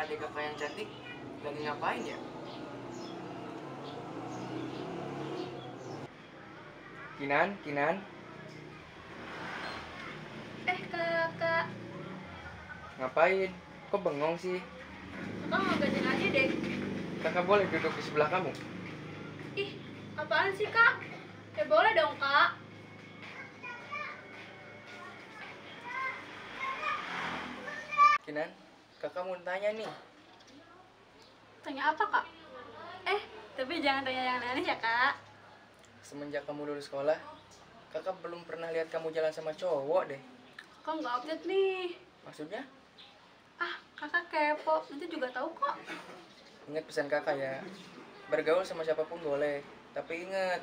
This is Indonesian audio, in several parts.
adik kakak yang cantik lagi ngapain ya? Kinan, Kinan, Kakak, ngapain? Kok bengong sih? kakak mau gantiin aja deh. Kakak boleh duduk di sebelah kamu? Ih, apaan sih kak? Ya boleh dong kak. Kinan, kakak mau tanya nih. Tanya apa kak? Tapi jangan tanya yang aneh ya kak. Semenjak kamu lulus sekolah, kakak belum pernah lihat kamu jalan sama cowok deh. Kakak nggak update nih. Maksudnya? Kakak kepo, nanti juga tahu kok. Ingat pesan kakak ya. Bergaul sama siapapun boleh, tapi ingat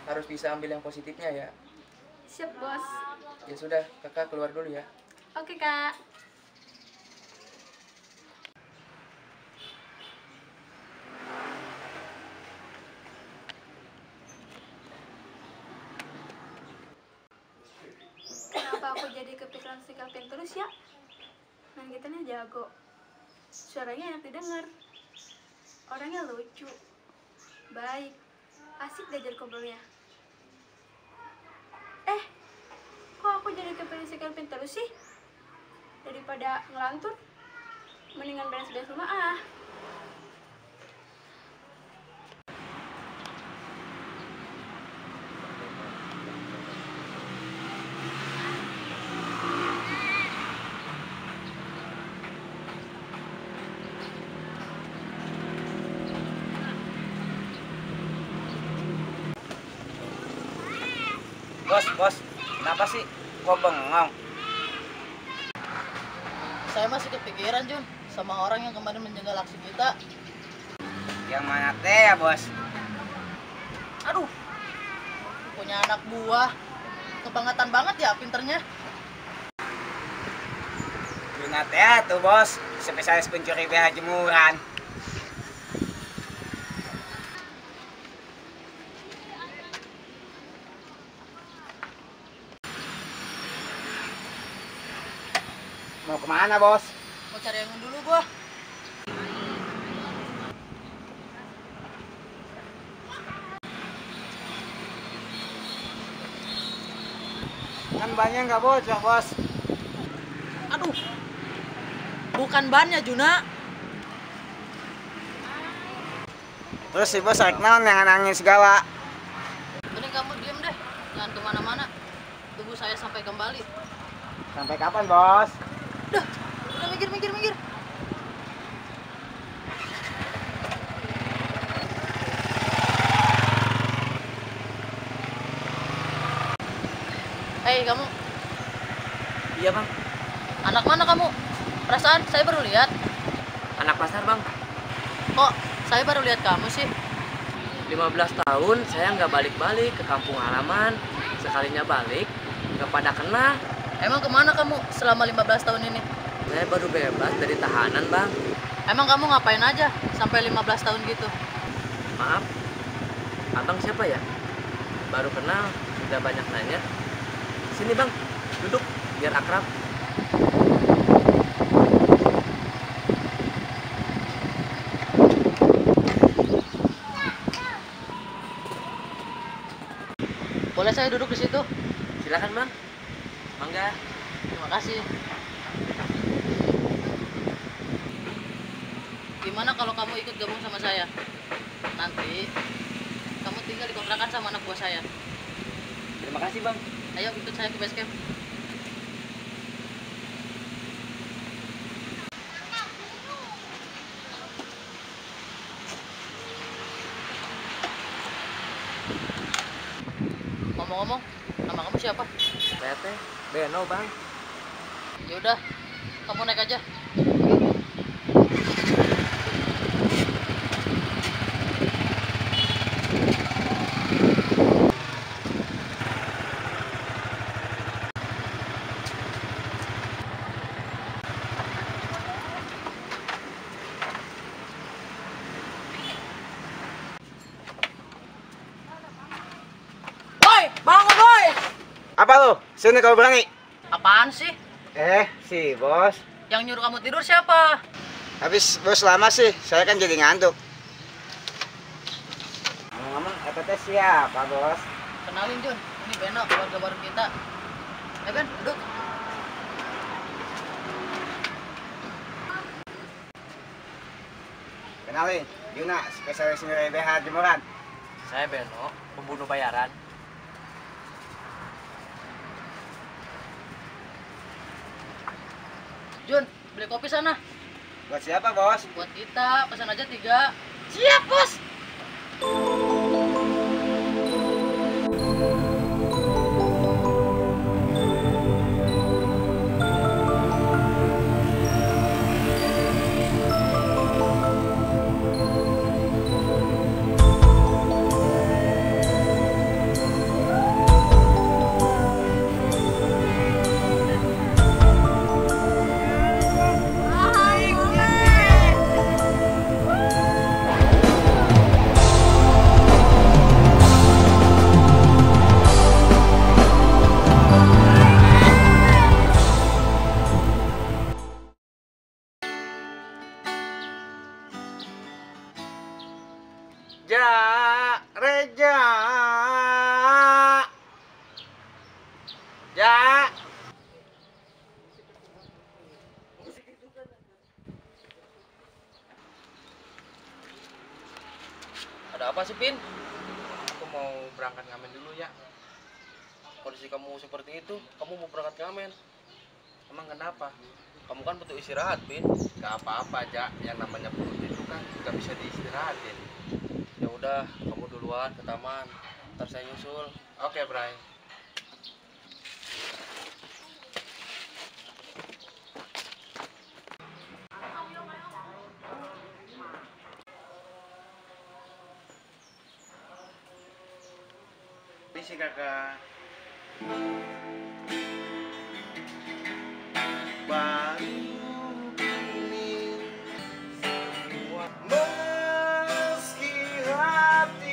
harus bisa ambil yang positifnya ya. Siap bos. Ya sudah, kakak keluar dulu ya. Oke kak. Kenapa aku jadi kepikiran si Kevin terus ya? Main gitarnya jago, suaranya enak didengar, orangnya lucu, baik, asik diajak ngobrolnya. Kok aku jadi kepikiran si Kevin terus sih? Daripada ngelantur, mendingan beres-beres rumah. Bos, kenapa sih? Kok bengong? Saya masih kepikiran Jun sama orang yang kemarin menjegal aksi kita. Yang mana teh ya, bos? Aduh, punya anak buah, kebangetan banget ya pinternya. Guna teh tuh, bos. Spesialis pencuri BH jemuran. Mau kemana, bos? Mau cari yang dulu gua. Kan banyak nggak bocor, bos. Aduh, bukan bannya Juna. Terus si bos naik naon yang nangis segala. Mending kamu diem deh, jangan kemana-mana. Tunggu saya sampai kembali. Sampai kapan, bos? Udah minggir. Hei kamu, Iya bang, anak mana kamu? Perasaan saya baru lihat. anak pasar bang. Kok saya baru lihat kamu sih? 15 tahun saya nggak balik-balik ke kampung halaman. Sekalinya balik, nggak pada kenal. Emang kemana kamu selama 15 tahun ini? Saya baru bebas dari tahanan bang. Emang kamu ngapain aja sampai 15 tahun gitu? Maaf, abang siapa ya? Baru kenal, udah banyak nanya. Sini bang, duduk biar akrab. Boleh saya duduk di situ? Silakan bang. Mangga. Terima kasih. Gimana kalau kamu ikut gabung sama saya? Nanti kamu tinggal di kontrakan sama anak buah saya. Terima kasih bang. Ayo ikut saya ke base camp. Ngomong-ngomong, nama kamu siapa? Saya teh Beno bang. Yaudah, kamu naik aja. Boy, bangun boy! Apa lu? Sini kalau berani. Apaan sih? Si bos. Yang nyuruh kamu tidur siapa? Habis bos lama sih, saya kan jadi ngantuk. Ngomong, teh siapa bos? Kenalin Jun, ini Beno, keluarga baru kita. Ben, duduk. Kenalin, Yuna, spesialis nilai BH jemuran. Saya Beno, pembunuh bayaran. Jun, beli kopi sana. Buat siapa bos? Buat kita, pesan aja 3. Siap, Bos. Ja, Reja. Ja. Ada apa sih, Pin? Aku mau berangkat ngamen dulu ya. Kondisi kamu seperti itu, kamu mau berangkat ngamen. Emang kenapa? Kamu kan butuh istirahat, Pin. Gak apa-apa aja, yang namanya perut itu kan gak bisa diistirahatin. Ya udah, kamu duluan ke taman. Ntar saya nyusul. Oke, Bray. Misi kakak. Baru ini semua meski hatimu.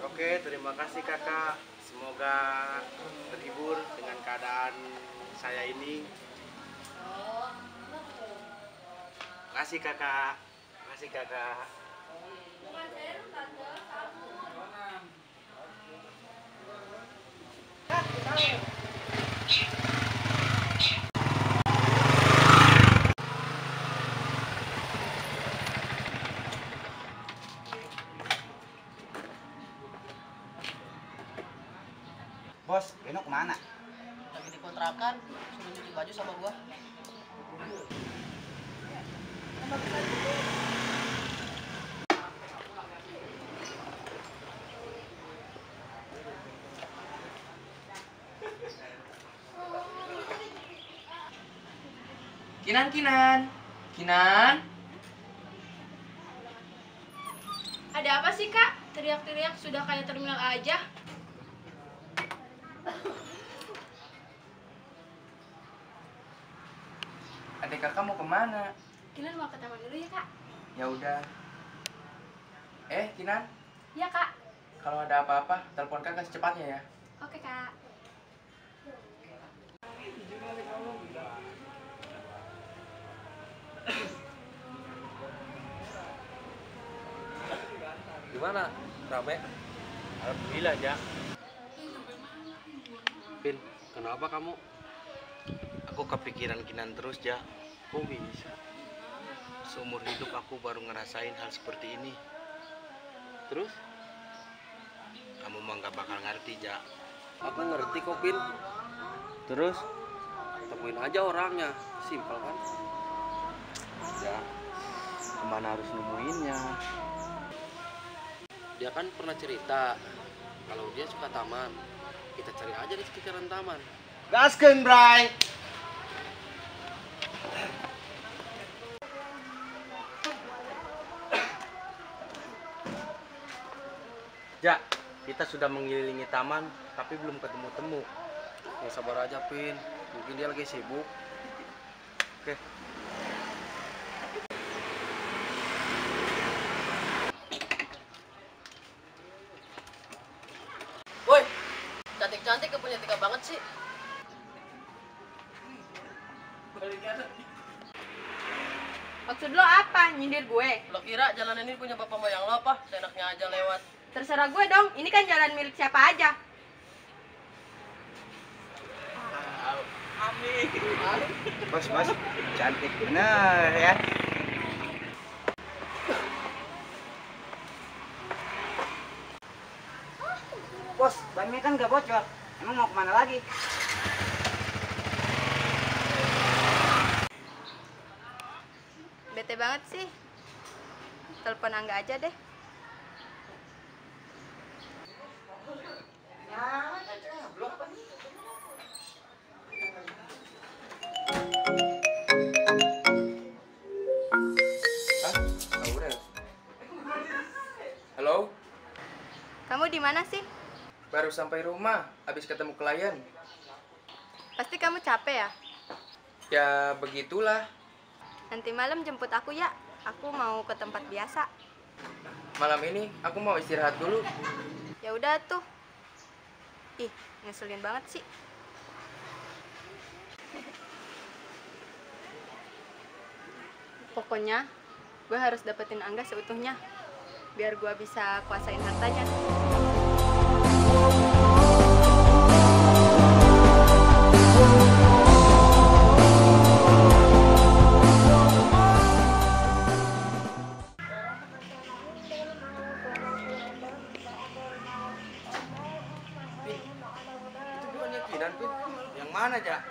Oke, terima kasih kakak. Semoga terhibur dengan keadaan saya ini. Makasih kakak. Makasih kakak. Bos, Beno kemana? Lagi di kontrakan, suruh cuci baju sama gua. Kinan. Ada apa sih, Kak? Teriak-teriak sudah kayak terminal aja. Adik kakak mau kemana? Kinan mau ke taman dulu ya, Kak? Ya udah. Kinan, Ya, Kak. kalau ada apa-apa, telepon kakak secepatnya ya. Oke, Kak. Gimana? Rame? Alhamdulillah, Ja. Pin, kenapa kamu? Aku kepikiran Kinan terus, Ja. Kok bisa? Seumur hidup aku baru ngerasain hal seperti ini. Terus? Kamu mah gak bakal ngerti, Ja. Aku ngerti kok, Pin. Terus? Temuin aja orangnya. Simpel kan? Ya, kemana harus nemuinnya? Dia kan pernah cerita kalau dia suka taman. Kita cari aja di sekitaran taman. Gaskeun, Bray. Ja, kita sudah mengelilingi taman, tapi belum ketemu-temu. Ya sabar aja, Pin. Mungkin dia lagi sibuk. Oke. Woi, cantik-cantik kepunya Tika banget sih. Maksud lo apa? Nyindir gue? Lo kira jalan ini punya bapak moyang lo apa? Seenaknya aja lewat. Terserah gue dong, ini kan jalan milik siapa aja. Bos, cantik bener ya. Bos, bannya kan gak bocor. Emang mau kemana lagi? Bete banget sih. Telepon Angga aja deh. Halo, Kamu di mana sih? baru sampai rumah, habis ketemu klien. Pasti kamu capek ya? Ya begitulah, Nanti malam jemput aku ya. Aku mau ke tempat biasa. malam ini aku mau istirahat dulu. Ya udah tuh. Ih, ngeselin banget sih. Pokoknya gue harus dapetin Angga seutuhnya biar gue bisa kuasain hartanya. Pin, itu bukannya Kinan, Pin? Yang mana, Jak?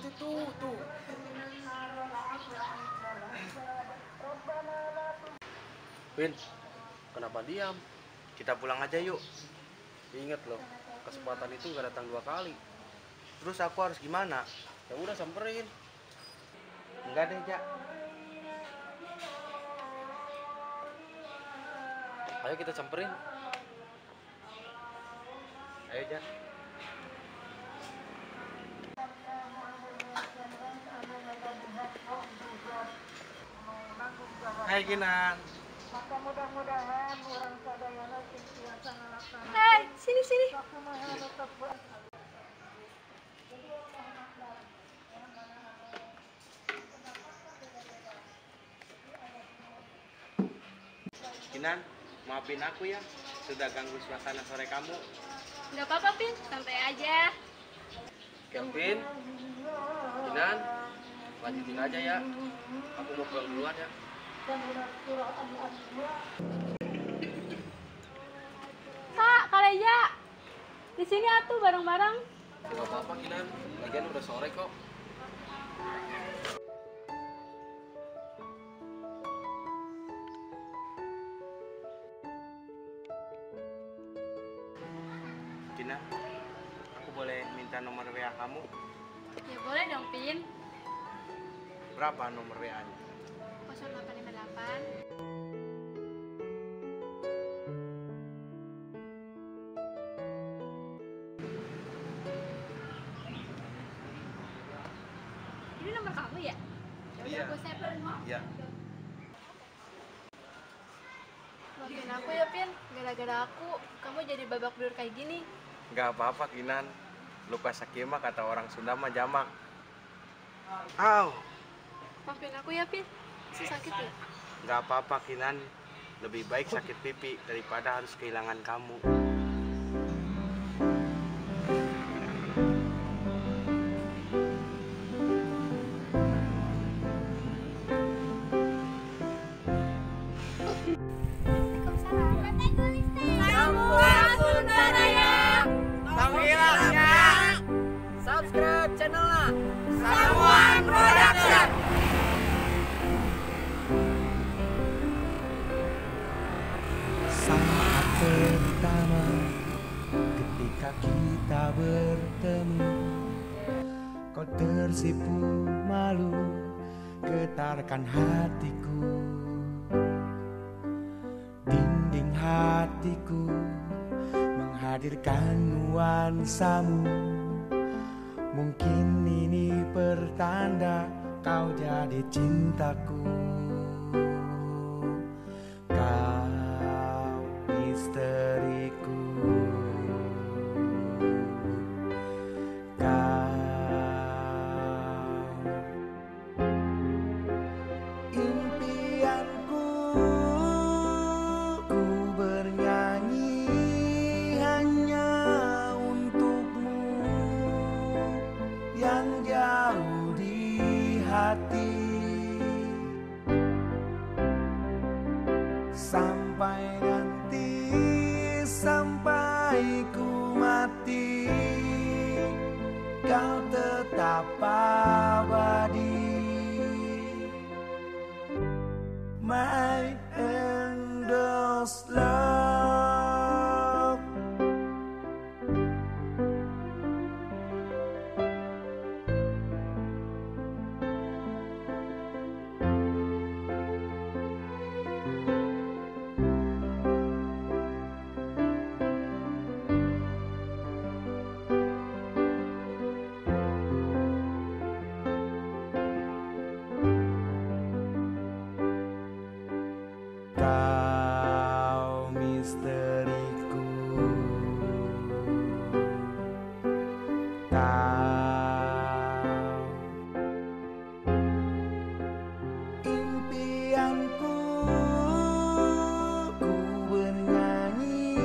Itu tuh. Pin, kenapa diam? Kita pulang aja yuk. Ingat loh, kesempatan itu gak datang 2 kali. Terus aku harus gimana? Ya udah samperin. Enggak deh, Jak. Ayo kita samperin. Ayo, Jak. Hai Kinan. Hai, sini. Kinan, maafin aku ya, sudah ganggu suasana sore kamu. Nggak apa-apa, Pin. Santai aja. Pin, Kinan, lanjutin aja ya. Aku mau pulang duluan ya. Kak, Kaleja. Di sini atuh bareng-bareng. Ya gak apa-apa Kinan, lagian udah sore kok. Kinan, aku boleh minta nomor WA kamu? Ya boleh dong, Pin. Berapa nomor WA-nya? 0858. Ini nomor kamu ya? Ya udah, Iya. aku save. Ya. Maafin aku ya, Pin. Gara-gara aku, kamu jadi babak belur kayak gini. Nggak apa-apa Kinan. Luka sakit kata orang Sunda mah jamak. Au. Maafin aku ya, Pin. Masih sakit ya? Nggak apa-apa Kinan. Lebih baik sakit pipi daripada harus kehilangan kamu. Subscribe channelnya. Saat pertama ketika kita bertemu, kau tersipu malu getarkan hatiku. Dinding hatiku menghadirkan nuansamu. Mungkin ini pertanda kau jadi cintaku. Kau misteriku. Kau mati, kau tetap abadi. My endless love. Kau misteriku, kau impianku, ku bernyanyi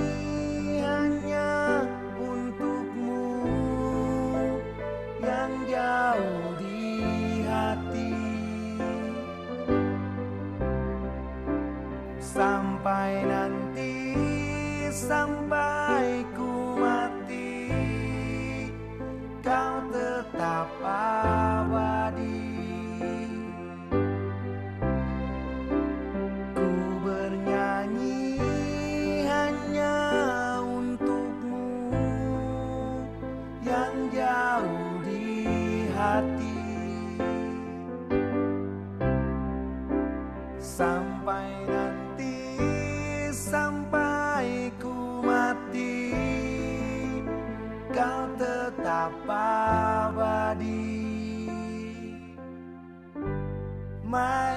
hanya untukmu yang jauh di hati. Sampai nanti, sampai ku mati, kau tetap abadi. Ku bernyanyi hanya untukmu yang jauh di hati. Sampai nanti, sampai ku mati, kau tetap abadi. My